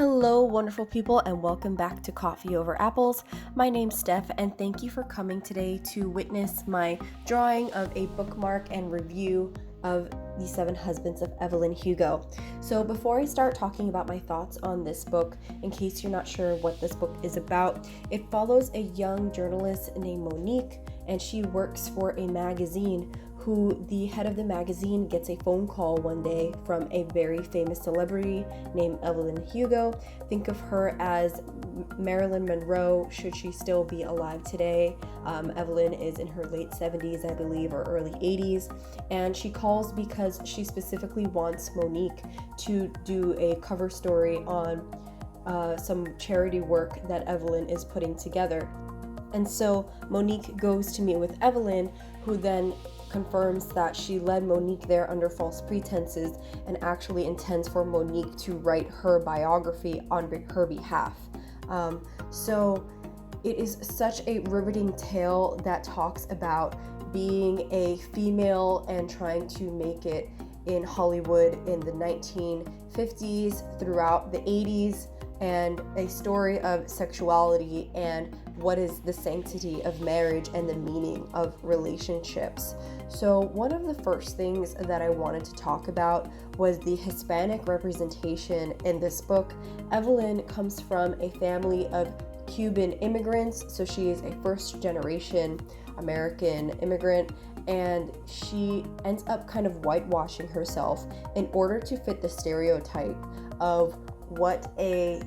Hello, wonderful people, and welcome back to Coffee Over Apples. My name's Steph, and thank you for coming today to witness my drawing of a bookmark and review of The 7 Husbands of Evelyn Hugo. So before I start talking about my thoughts on this book, in case you're not sure what this book is about, it follows a young journalist named Monique, and she works for a magazine who the head of the magazine gets a phone call one day from a very famous celebrity named Evelyn Hugo. Think of her as Marilyn Monroe, should she still be alive today. Evelyn is in her late 70s, I believe, or early 80s, and she calls because she specifically wants Monique to do a cover story on some charity work that Evelyn is putting together. And so Monique goes to meet with Evelyn, who then confirms that she led Monique there under false pretenses and actually intends for Monique to write her biography on her behalf. So it is such a riveting tale that talks about being a female and trying to make it in Hollywood in the 1950s, throughout the 80s, and a story of sexuality and what is the sanctity of marriage and the meaning of relationships. So one of the first things that I wanted to talk about was the Hispanic representation in this book. Evelyn comes from a family of Cuban immigrants, so she is a first-generation American immigrant, and she ends up kind of whitewashing herself in order to fit the stereotype of what a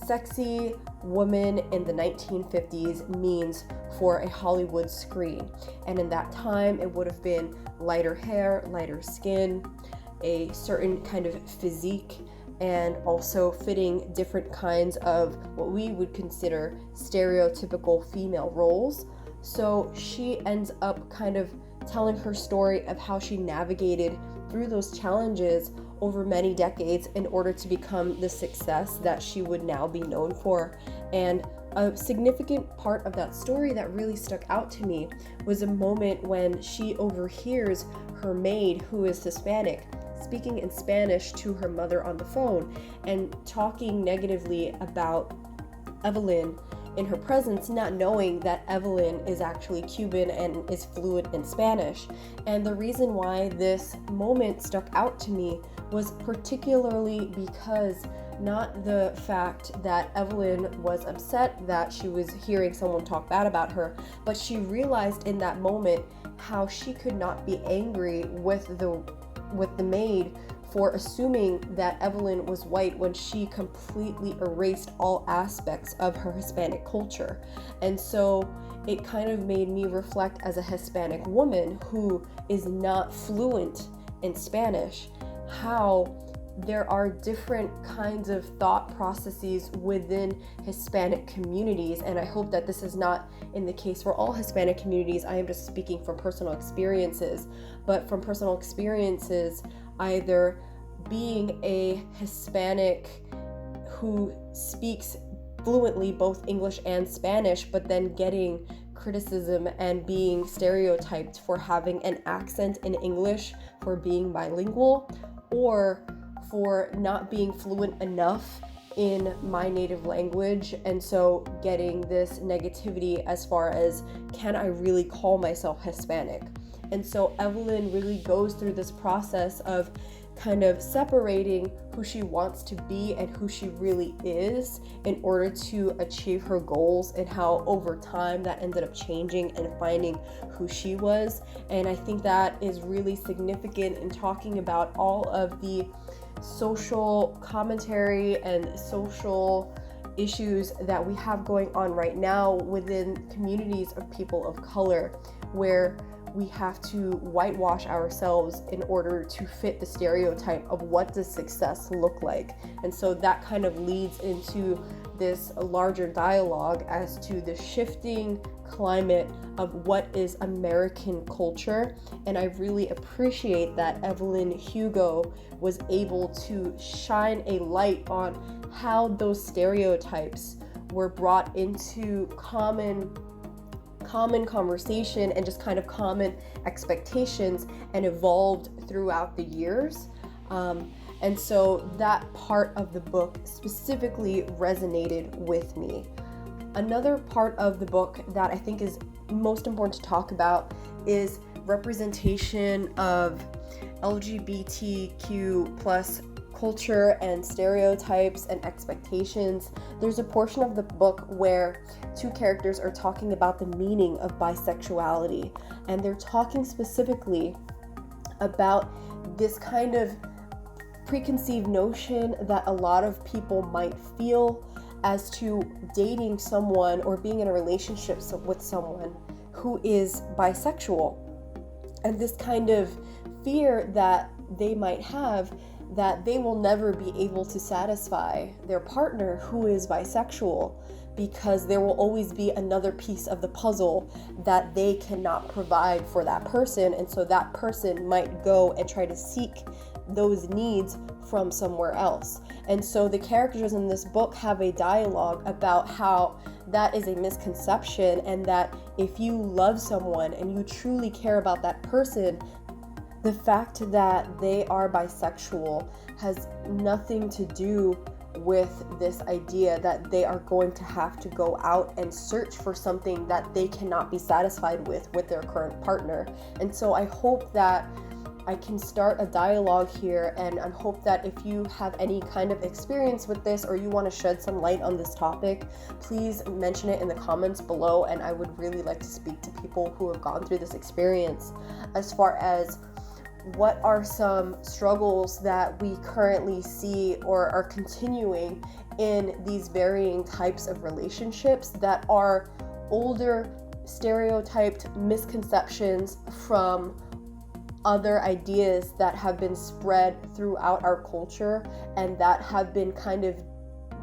sexy woman in the 1950s means for a Hollywood screen. And in that time, it would have been lighter hair, lighter skin, a certain kind of physique, and also fitting different kinds of what we would consider stereotypical female roles. So she ends up kind of telling her story of how she navigated through those challenges over many decades in order to become the success that she would now be known for. And a significant part of that story that really stuck out to me was a moment when she overhears her maid, who is Hispanic, speaking in Spanish to her mother on the phone and talking negatively about Evelyn in her presence, not knowing that Evelyn is actually Cuban and is fluent in Spanish. And the reason why this moment stuck out to me was particularly because not the fact that Evelyn was upset that she was hearing someone talk bad about her, but she realized in that moment how she could not be angry with the maid for assuming that Evelyn was white when she completely erased all aspects of her Hispanic culture. And so it kind of made me reflect as a Hispanic woman who is not fluent in Spanish, how there are different kinds of thought processes within Hispanic communities. And I hope that this is not in the case for all Hispanic communities. I am just speaking from personal experiences, but from personal experiences, either being a Hispanic who speaks fluently both English and Spanish, but then getting criticism and being stereotyped for having an accent in English, for being bilingual, or for not being fluent enough in my native language, and so getting this negativity as far as, can I really call myself Hispanic? And so Evelyn really goes through this process of kind of separating who she wants to be and who she really is in order to achieve her goals, and how over time that ended up changing and finding who she was. And I think that is really significant in talking about all of the social commentary and social issues that we have going on right now within communities of people of color, where we have to whitewash ourselves in order to fit the stereotype of what does success look like. And so that kind of leads into this larger dialogue as to the shifting climate of what is American culture. And I really appreciate that Evelyn Hugo was able to shine a light on how those stereotypes were brought into common conversation and just kind of common expectations and evolved throughout the years. And so that part of the book specifically resonated with me. Another part of the book that I think is most important to talk about is representation of LGBTQ plus culture and stereotypes and expectations. There's a portion of the book where two characters are talking about the meaning of bisexuality, and they're talking specifically about this kind of preconceived notion that a lot of people might feel as to dating someone or being in a relationship with someone who is bisexual, and this kind of fear that they might have that they will never be able to satisfy their partner who is bisexual, because there will always be another piece of the puzzle that they cannot provide for that person, and so that person might go and try to seek those needs from somewhere else. And so the characters in this book have a dialogue about how that is a misconception, and that if you love someone and you truly care about that person, the fact that they are bisexual has nothing to do with this idea that they are going to have to go out and search for something that they cannot be satisfied with their current partner. And so I hope that I can start a dialogue here, and I hope that if you have any kind of experience with this or you want to shed some light on this topic, please mention it in the comments below, and I would really like to speak to people who have gone through this experience as far as what are some struggles that we currently see or are continuing in these varying types of relationships that are older, stereotyped misconceptions from other ideas that have been spread throughout our culture and that have been kind of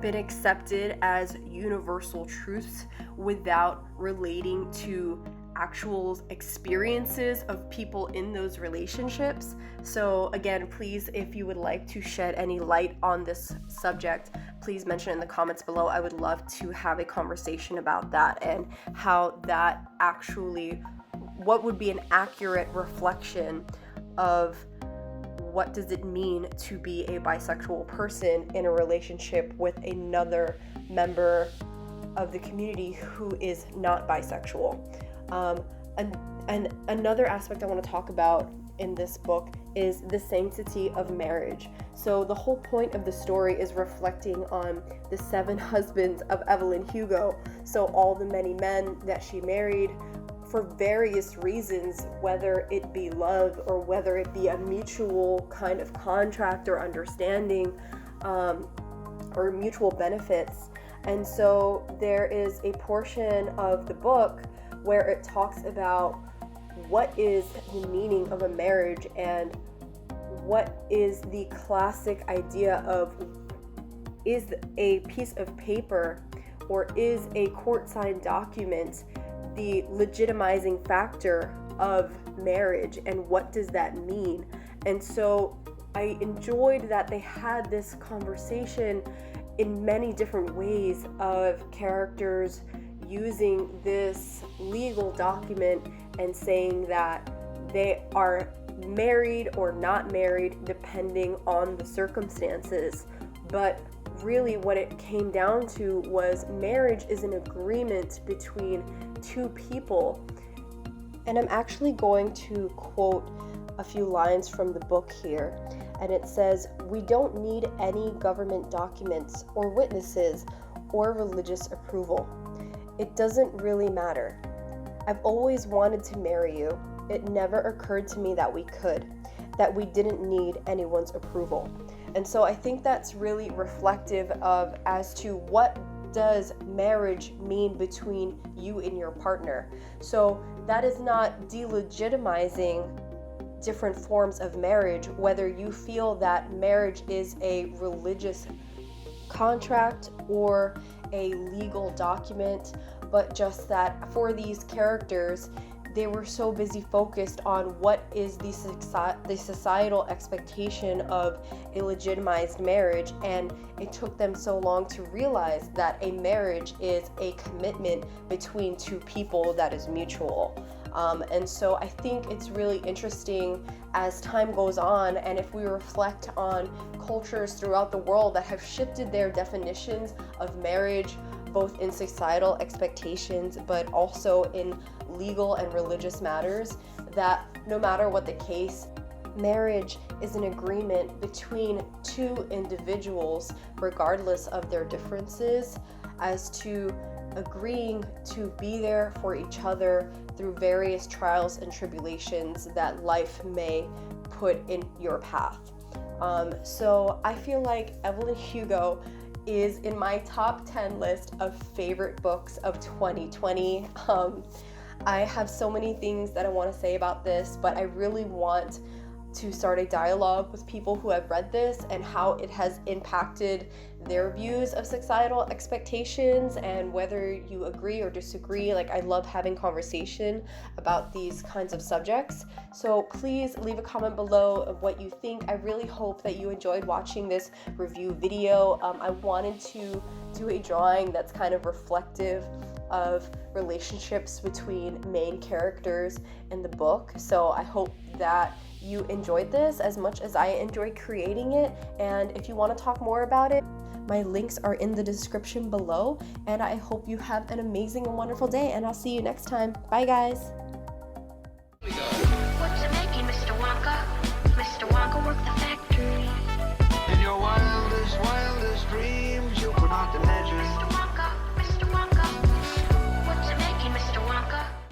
been accepted as universal truths without relating to actual experiences of people in those relationships. So again, please, if you would like to shed any light on this subject, please mention it in the comments below. I would love to have a conversation about that and how that actually, what would be an accurate reflection of what does it mean to be a bisexual person in a relationship with another member of the community who is not bisexual. And another aspect I want to talk about in this book is the sanctity of marriage. So the whole point of the story is reflecting on the 7 husbands of Evelyn Hugo. So all the many men that she married for various reasons, whether it be love or whether it be a mutual kind of contract or understanding, or mutual benefits. And so there is a portion of the book where it talks about what is the meaning of a marriage and what is the classic idea of, is a piece of paper or is a court-signed document the legitimizing factor of marriage, and what does that mean? And so I enjoyed that they had this conversation in many different ways of characters using this legal document and saying that they are married or not married depending on the circumstances. But really what it came down to was marriage is an agreement between two people. And I'm actually going to quote a few lines from the book here. And it says, "We don't need any government documents or witnesses or religious approval. It doesn't really matter. I've always wanted to marry you. It never occurred to me that we could, that we didn't need anyone's approval." And so I think that's really reflective of as to what does marriage mean between you and your partner. So that is not delegitimizing different forms of marriage, whether you feel that marriage is a religious contract or a legal document, but just that for these characters, they were so busy focused on what is the societal expectation of a legitimized marriage, and it took them so long to realize that a marriage is a commitment between two people that is mutual. And so I think it's really interesting as time goes on, and if we reflect on cultures throughout the world that have shifted their definitions of marriage, both in societal expectations but also in legal and religious matters, that no matter what the case, marriage is an agreement between two individuals, regardless of their differences, as to agreeing to be there for each other through various trials and tribulations that life may put in your path. So I feel like Evelyn Hugo is in my top 10 list of favorite books of 2020. I have so many things that I want to say about this, but I really want to start a dialogue with people who have read this and how it has impacted their views of societal expectations and whether you agree or disagree. Like, I love having conversation about these kinds of subjects. So please leave a comment below of what you think. I really hope that you enjoyed watching this review video. I wanted to do a drawing that's kind of reflective of relationships between main characters in the book. So I hope that you enjoyed this as much as I enjoyed creating it. And if you want to talk more about it, my links are in the description below. And I hope you have an amazing and wonderful day, and I'll see you next time. Bye, guys.